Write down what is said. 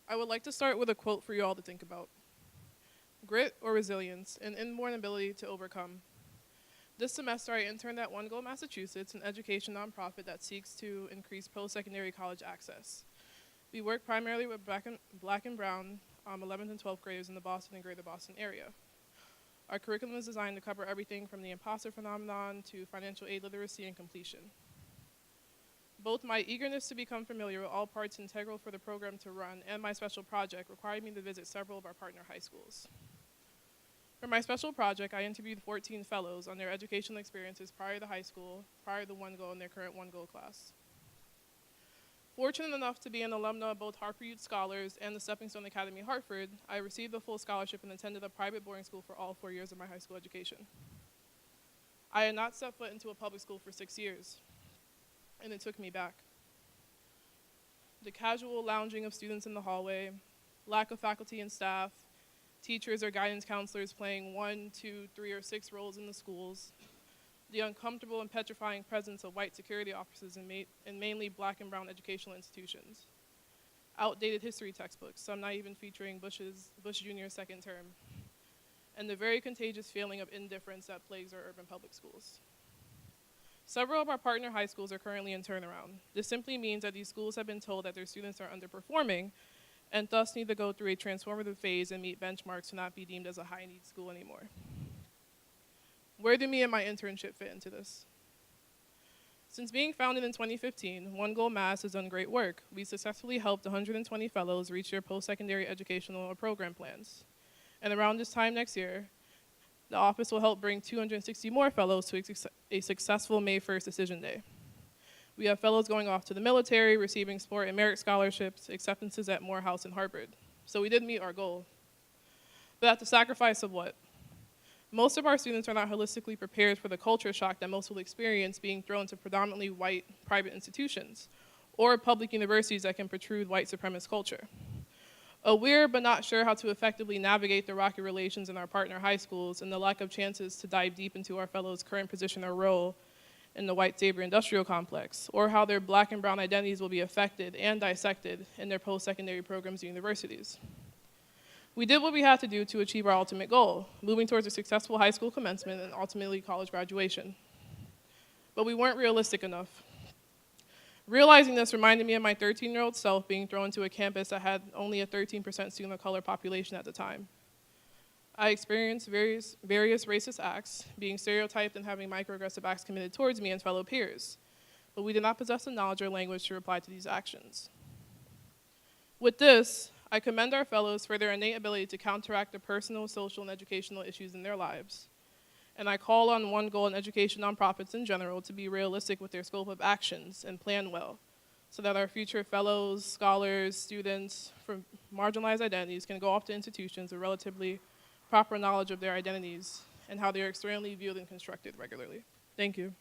I would like to start with a quote for you all to think about. Grit or resilience, an inborn ability to overcome. This semester, I interned at One Goal, Massachusetts, an education nonprofit that seeks to increase post-secondary college access. We work primarily with black and brown 11th and 12th graders in the Boston and greater Boston area. Our curriculum is designed to cover everything from the imposter phenomenon to financial aid literacy and completion. Both my eagerness to become familiar with all parts integral for the program to run and my special project required me to visit several of our partner high schools. For my special project, I interviewed 14 fellows on their educational experiences prior to high school, prior to One Goal, and their current One Goal class. Fortunate enough to be an alumna of both Harper Youth Scholars and the Stepping Stone Academy Hartford, I received a full scholarship and attended a private boarding school for all 4 years of my high school education. I had not set foot into a public school for 6 years, and it took me back. The casual lounging of students in the hallway, lack of faculty and staff, teachers or guidance counselors playing 1, 2, 3, or 6 roles in the schools, the uncomfortable and petrifying presence of white security officers in mainly black and brown educational institutions, outdated history textbooks, some not even featuring Bush Jr.'s second term, and the very contagious feeling of indifference that plagues our urban public schools. Several of our partner high schools are currently in turnaround. This simply means that these schools have been told that their students are underperforming and thus need to go through a transformative phase and meet benchmarks to not be deemed as a high-need school anymore. Where do me and my internship fit into this? Since being founded in 2015, One Goal Mass has done great work. We successfully helped 120 fellows reach their post-secondary educational or program plans. And around this time next year, the office will help bring 260 more fellows to a successful May 1st decision day. We have fellows going off to the military, receiving sport and merit scholarships, acceptances at Morehouse and Harvard. So we did meet our goal. But at the sacrifice of what? Most of our students are not holistically prepared for the culture shock that most will experience being thrown to predominantly white private institutions or public universities that can protrude white supremacist culture. Aware but not sure how to effectively navigate the rocky relations in our partner high schools and the lack of chances to dive deep into our fellows' current position or role in the white savior industrial complex, or how their black and brown identities will be affected and dissected in their post-secondary programs and universities. We did what we had to do to achieve our ultimate goal, moving towards a successful high school commencement and ultimately college graduation. But we weren't realistic enough. Realizing this reminded me of my 13-year-old self being thrown to a campus that had only a 13% student of color population at the time. I experienced various racist acts, being stereotyped and having microaggressive acts committed towards me and fellow peers, but we did not possess the knowledge or language to reply to these actions. With this, I commend our fellows for their innate ability to counteract the personal, social, and educational issues in their lives. And I call on One Goal and education nonprofits in general to be realistic with their scope of actions and plan well, so that our future fellows, scholars, students from marginalized identities can go off to institutions with relatively proper knowledge of their identities and how they are externally viewed and constructed regularly. Thank you.